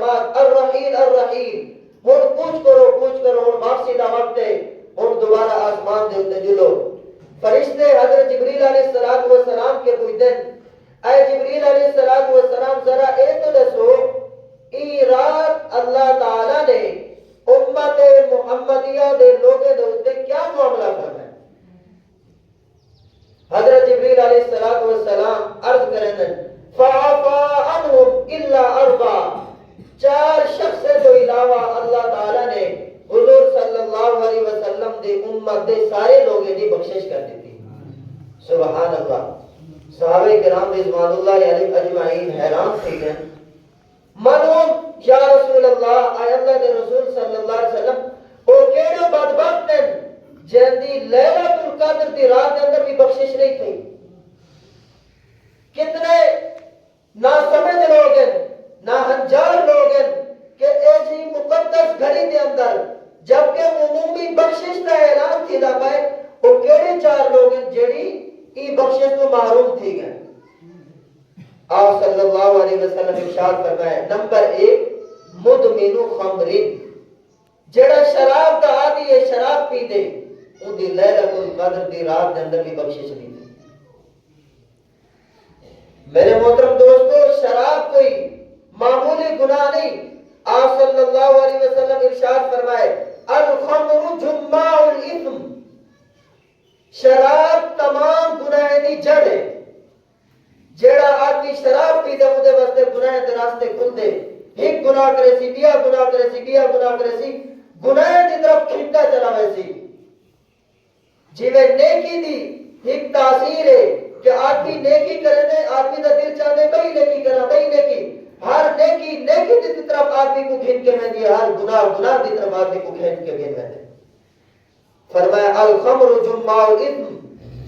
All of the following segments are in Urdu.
بعد الرحیل الرحیل ہن کچھ کرو ہن واپسی دا وقت ہے ہن دوبارہ آسمان دے اوتے جلو فرشتے حضرت جبریل علیہ السلام کے پوچھدن اے جبریل علیہ السلام ذرا اے تو دسو ای رات اللہ تعالی نے امت محمدیہ دے لوگے دے اوتے کیا معاملہ فرمایا حضرت جبریل علیہ السلام عرض کریں فعفا عنہم الا اربع چار شخص جو علاوہ اللہ تعالی نے حضور صلی اللہ علیہ وسلم دے امت دے سارے لوگیں دی بخشش کر دیتی سبحان اللہ صحابہ کرام رضوان اللہ علیہم اجمعین حیران تھے گئے منون یا رسول اللہ اے اللہ دے رسول صلی اللہ علیہ وسلم او کیڑے بدبخت ہیں جن دی لیلۃ القدر دی رات کے اندر بھی بخشش نہیں تھی کتنے نا سمجھ لوگ ہیں نا ہنجار لوگ ہیں کہ اے جی مقدس گھڑی دے اندر جبکہ عمومی بخشش کا اعلان تھی دا پائے وہ کیڑے چار لوگ ہیں جڑی ای بخشش تو محروم تھی گئے آپ صلی اللہ علیہ وسلم ارشاد فرمائے نمبر 1 مدمن خمر جڑا شراب دا عادی ہے شراب پی دے ان دی لیلۃ القدر دی رات دے اندر بھی بخشش نہیں تھی میرے محترم دوستو شراب کوئی معمولی گناہ نہیں آپ صلی اللہ علیہ وسلم ارشاد فرمائے الخمر جماع الاثم شراب تمام گناہ دی جڑ ہے جیڑا آدمی شراب پی دے اودے واسطے گناہ دے راستے کھل دے ایک گناہ کرے سی بیا گناہ کرے سی بیا گناہ کرے سی گناہ دی طرف کھینچتا چلا ویسی جیوے نیکی دی ایک تاثیر ہے کہ آدمی نیکی کرے دے آدمی دا دل چاہتے بھئی نیکی کرنا بھئی نیکی ہر نیکی دی طرف آدمی کو کھینچ کے میں دیا ہر گناہ دی طرف آدمی کو کھینچ کے میں دیا فرمایا الخمر جماع الاثم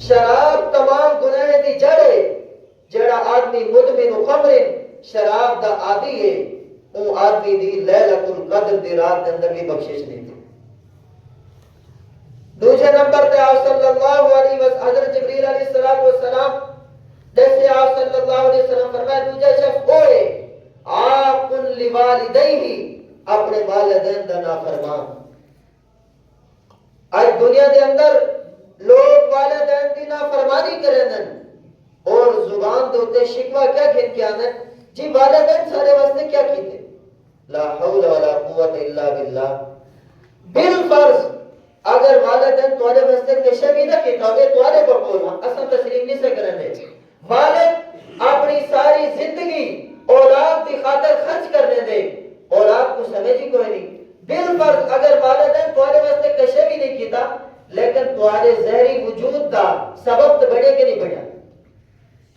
شراب تمام گناہ دی جڑے جڑا آدمی مدمن خمر شراب دا عادی ہے وہ آدمی دی لیلۃ القدر دی رات دے اندر بھی بخشش نہیں تھی دوسرے نمبر پہ آپ صلی اللہ علیہ وسلم حضرت جبریل علیہ السلام جیسے آپ صلی اللہ علیہ وسلم فرمایا دوسرا شخص ہوئے آپ لوالدیہ اپنے والدین دا نافرمان آج دنیا دے اندر لوگ والدین دی نافرمانی کریں دن اور زبان دوتے شکوہ کیا کھین کیا دن جی والدین سارے واسطے کیا کیتے لا حول ولا قوت الا باللہ بالفرض اگر والدین توڑے واسطے کشے بھی نہ کیتا ہوگے توڑے پر بولنا اصلا تسلیم نہیں سے کرنے والد اپنی ساری زندگی اولاد دی خاطر خرچ کرنے دے اولاد کو سمجھی کوئی نہیں بالفرض اگر والدین توڑے واسطے کشے بھی نہیں کیتا لیکن توڑے زہری وجود دا سبب تو بڑھے کے نہیں بڑھا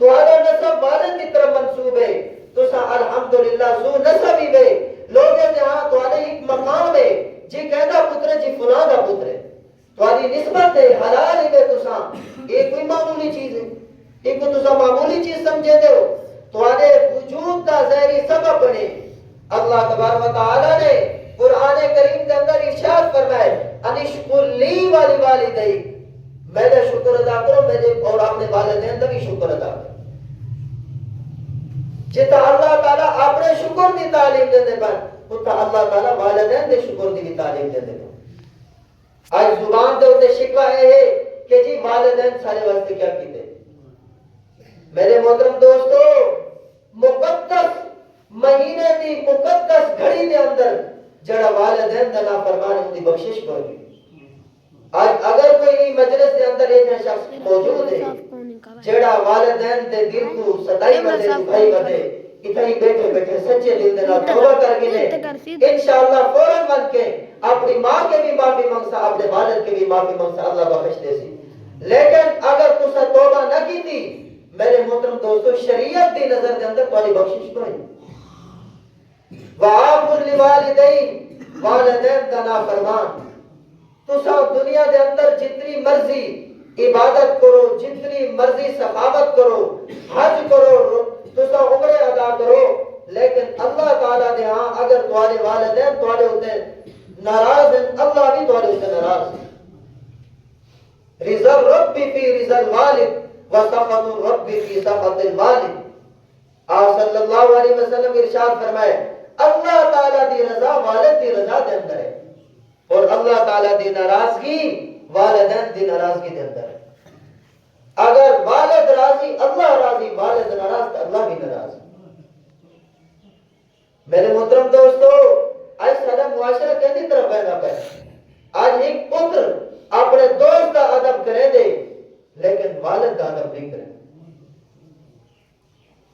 توڑے نصب والد کی طرف منصوب ہے تو سا الحمدللہ سو نصب ہی بے لوگ جہاں توڑے ایک مقام ہے جی کہتا پتر جی فلاں دا پتر ہے توڑی نسبت ہے حلال ہی بے تو سا ایک کوئی معمولی چیز ہے ایک کو تو سا معمولی چیز سمجھے دے ہو توڑے وجود دا زہری سبب بنے اللہ تبارک و تعالی نے قرآن کریم کے اندر ارشاد فرمائے انشکر لی والی والدی میرے شکر ادا کرو میرے اور اپنے والدین کا بھی شکر ادا کرو جتا اللہ تعالیٰ اپنے شکر دی تعلیم دے دے پر اتا اللہ تعالیٰ والدین دے شکر دی بھی تعلیم دے دے پر آج زبان دے ہوتے شکوہ ہے کہ جی والدین سارے واسطے کیا کیتے میرے محترم دوستو مقدس مہینے دی مقدس گھڑی دے اندر جڑا والدین دا نافرمان ان دی بخشش کو گئی آج اگر کوئی مجلس دے اندر ایک شخص موجود ہے جڑا والدین دے دل کو ستائی بدے دکھائی بدے اتنی بیٹھے بیٹھے سچے دل دے نال توبہ کر گنے انشاءاللہ فوراً بن کے اپنی ماں کے بھی معافی مانگسا اپنے والد کے بھی معافی مانگسا اللہ بخش دے سی لیکن اگر تسا توبہ نہ کی تھی میرے محترم دوستو شریعت دی نظر دے اندر تواڈی بخشش کوئی وَعَابُرْ لِوَالِدَيْنِ والدین کا نافرمان تو سب دنیا دے اندر جتنی مرضی عبادت کرو جتنی مرضی سخاوت کرو حج کرو تو سب عمرے ادا کرو لیکن اللہ تعالیٰ دے ہاں اگر تمہارے والدین تمہارے ہوتے ناراض ہیں اللہ بھی تمہارے ہوتے ناراض ہیں رضا الرب فی رضا الوالد وسخط الرب فی سخط الوالد آپ صلی اللہ علیہ وسلم ارشاد فرمائے اللہ تعالیٰ والد دی رضا دے اندر ہے اور اللہ تعالیٰ دی ناراضگی والدین دی ناراضگی دے اندر ہے. اگر والد راضی اللہ راضی، والد ناراض تو اللہ بھی ناراض. میرے محترم دوستو، آج سارا معاشرہ کہنی طرف بہنا پہ. آج ایک پتر اپنے دوست کا ادب کرے دے لیکن والد کا ادب نہیں کرے.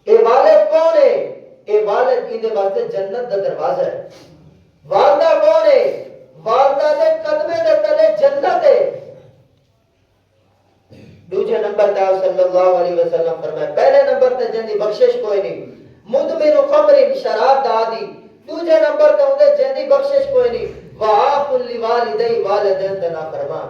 اے والد کون ہے؟ اے والد کی واسطے جنت دا دروازہ ہے. والدہ کون ہے؟ والدہ دے قدمے دے تلے جنت ہے. دوسرے نمبر تے صلی اللہ علیہ وسلم فرمائے پہلے نمبر تے جن دی بخشش کوئی نہیں. مدمن خمر شراب دا دی. دوسرے نمبر تے اون جن دی بخشش کوئی نہیں. وعاق لوالدی والدین تے نافرمان.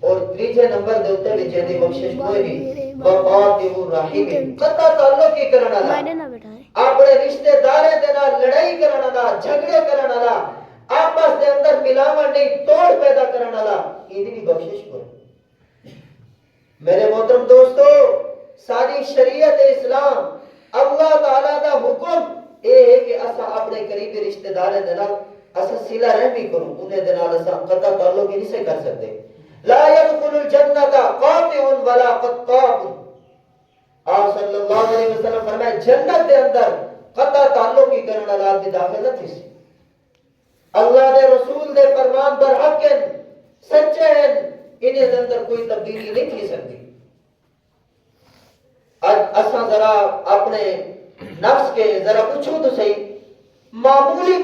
اور تیسرے نمبر دے اوتے بھی جن دی بخشش کوئی نہیں. وقاتل الرحیم قطع تعلق کی کرن والا، اپنے رشتہ دارے دے نال لڑائی کرن والا، جھگڑے کرن والا، آپس دے اندر ملاوٹ نہیں توڑ پیدا کرن والا، ایدی بھی بخشش کوئی. میرے محترم دوستو، ساری شریعت اسلام اللہ تعالیٰ دا حکم اے ہے کہ اسا اپنے قریبی رشتہ دارے دے نال اسا صلہ رحمی کروں، انہیں دے نال اسا قطع تعلق نہیں سے کر سکتے. لا يدخل الجنت قاطع ولا قطاع. آپ صلی اللہ علیہ وسلم فرمائے جنت دے اندر قطع تعلق کی کرنے والا آدمی داخل نہ تھی. اللہ دے رسول دے فرمان پر حق ہیں، سچے ہیں، انہیں دے اندر کوئی تبدیلی نہیں تھی سکتی. اساں ذرا اپنے نفس کے ذرا پوچھو تو صحیح، معمولی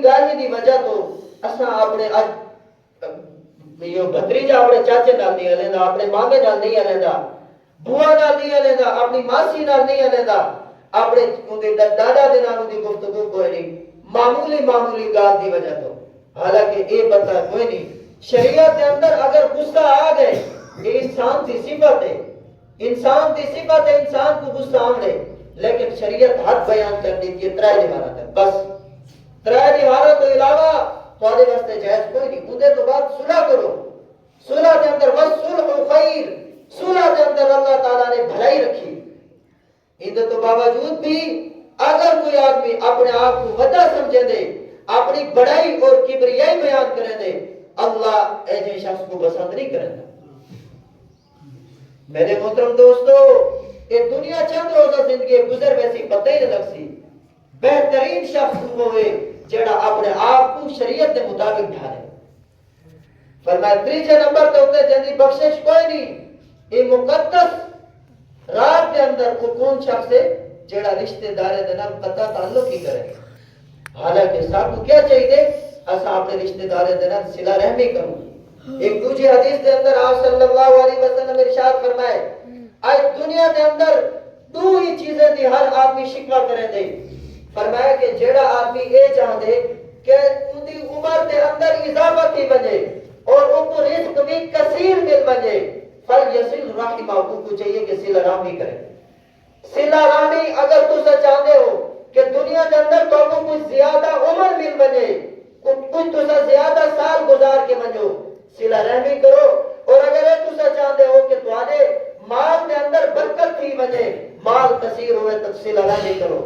گل دی وجہ تو اساں اپنے یہ بھتریجا اپنے چاچے نال نہیں ہلیندا، اپنے مامے نال نہیں ہلیندا، بوا نال نہیں ہلیندا، اپنی ماسی نال نہیں ہلیندا، اپنے اندے دادا دے نال دی گفتگو کوئی نہیں، معمولی گل دی وجہ تو. حالانکہ یہ پتہ کوئی نہیں شریعت کے اندر اگر غصہ آ گئے یہ انسان کی صفت ہے، انسان کی صفت ہے انسان کو غصہ آنے، لیکن شریعت حد بیان کر دی کہ 3 نوارت ہے بس. 3 نوارت تو علاوہ تھوڑے واسطے جائز کوئی نہیں. اندے تو بعد صلح کرو. صلح کے اندر والصلح خیر، صلح کے اندر اللہ تعالیٰ نے بھلائی رکھی. اندے تو باوجود بھی اگر کوئی آدمی اپنے آپ کو وڈا سمجھے دے، اپنی بڑائی اور کبریائی بیان کرے دے، اللہ ایسے شخص کو پسند نہیں کرتا. میرے محترم دوستو، یہ دنیا چند روزہ زندگی گزر ویسی پتہ ہی نہ لگ سی. بہترین شخص وہ ہے جڑا اپنے آپ کو شریعت کے مطابق ڈھالے. فرمایا تیسرے نمبر تے ہوتے جن بخشش کوئی نہیں. یہ مقدس رات کے اندر کو کون شخص ہے جڑا رشتہ دارے دے نال قطع تعلق ہی کرے. حالانکہ سب کو کیا چاہیے اسا اپنے رشتہ دارے دے نال صلہ رحمی کروں. ایک دوسری حدیث کے اندر آپ صلی اللہ علیہ وسلم ارشاد فرمائے آج دنیا کے اندر 2 ہی چیزیں دی ہر آدمی شکوہ کرے دے. فرمایا کہ جیڑا آدمی اے چاہتے کہ ان دی عمر کے اندر اضافہ کی بجے اور ان کو رزق بھی کثیر مل بجے فَلْيَصِلْ رَحِمَهُ کو چاہیے کہ صلہ رحمی کرے. صلہ رحمی اگر تو چاہتے ہو کہ دنیا کے اندر تو کو کچھ زیادہ عمر مل بجے، کچھ تو زیادہ سال گزار کے بجو، صلہ رحمی کرو. اور اگر تو چاہتے ہو کہ تمہارے مال کے اندر برکت تھی بجے، مال کثیر ہوئے تو صلہ رحمی کرو.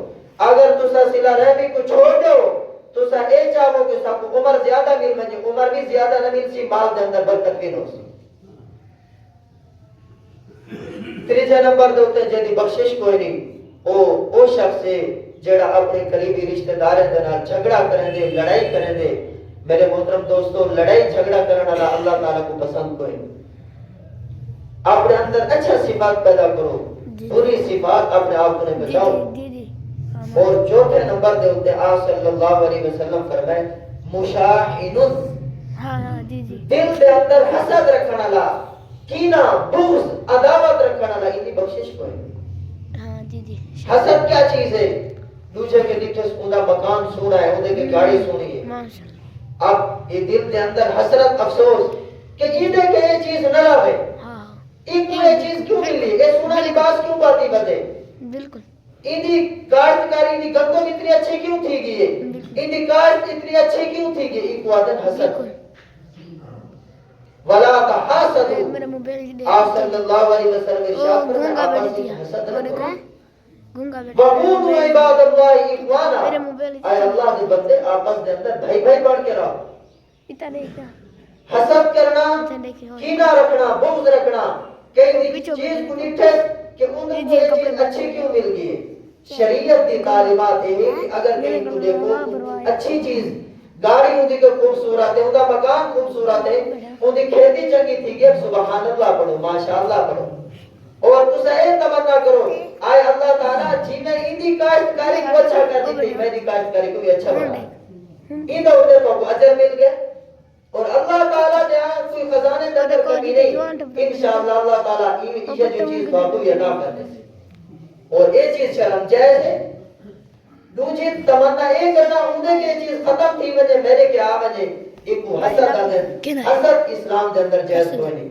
اگر تسا صلہ رحمی کو چھوڑ دو تسا اے چاہو کہ سب کو عمر زیادہ مل بجے، عمر بھی زیادہ نہ مل سی، مال کے اندر برکت بھی نہ ہو سی. تیسرے نمبر دے اوتے جدی بخشش کوئی نہیں او شخص ہے جڑا اپنے قریبی رشتہ دارے دے نال جھگڑا کرن دے، لڑائی کرن دے. میرے محترم دوستو، لڑائی جھگڑا کرنے والا اللہ تعالیٰ کو پسند کوئی نہیں. اپنے اندر اچھا صفات پیدا کرو، بری صفات اپنے آپ کو بچاؤ. اور چوتھے نمبر دے ہوتے آپ صلی اللہ علیہ وسلم فرمائے مشاحن، دل دے اندر حسد رکھنے والا، کینہ، بغض، عداوت رکھنے والا، ان کی بخشش کوئی نہیں. حسد کیا چیز ہے؟ دوسرے کے نیچے اوندا مکان سونا ہے، اوندا کی گاڑی سونی ہے. اب یہ دل دے اندر حسرت، افسوس کہ یہ دے کہ یہ چیز نہ رہے، ایک یہ چیز کیوں ملی، یہ سونا لباس کیوں پاتی بدے، بالکل ایدی کاشتکاری دی گندم اتنی اچھی کیوں تھی گئی ہے، ایدی کاشت اتنی اچھی کیوں تھی گئی. ایک وعدن حسد. وَلَا تَحَاسَدُوا، آپ صلی اللہ علیہ وسلم ارشاد فرمائے آپس میں حسد نہ کرو. گونگا بیٹا وَقُولُوا عِبَادَ اللَّهِ إِخْوَانًا میرے موبائل اے اللہ دے بندے آپس دے اندر بھائی بھائی بڑھ کے رہو. اتا دیکھنا حسد کرنا, اتا دیکھے ہو کینہ رکھنا, بغض رکھنا, کئی چیز کو ڈٹھے کہ ان کو یہ چیز اچھی کیوں مل گئی ہے. شریعت دی تعلیمات ہے کہ اگر کہیں تو دیکھو اچھی چیز گاڑی ان کی خوبصورت ہے, ان کا مکان خوبصورت ہے, ان کی کھیتی چنگی تھی کہ سبحان اللہ پڑھو, ماشاءاللہ پڑھو, اور تسا یہ تمنا کرو آئے اللہ تعالیٰ جی میں ایدی کاشتکاری کو اچھا کر دیتی, میں دی کاشتکاری کو بھی اچھا بنا, ایدہ ہوتے تو اجر مل گئے. اور اللہ تعالیٰ جہاں کوئی خزانے اندر کمی نہیں, انشاءاللہ اللہ تعالیٰ یہ جو چیز باقو یہ عطا کر دے. اور یہ چیز شرم جائز ہے. دوسری تمنا یہ کرنا انہیں کہ یہ چیز ختم تھی وجہ میرے کے آ وجہ ایک حسد اندر, حسد اسلام کے اندر جائز کوئی نہیں.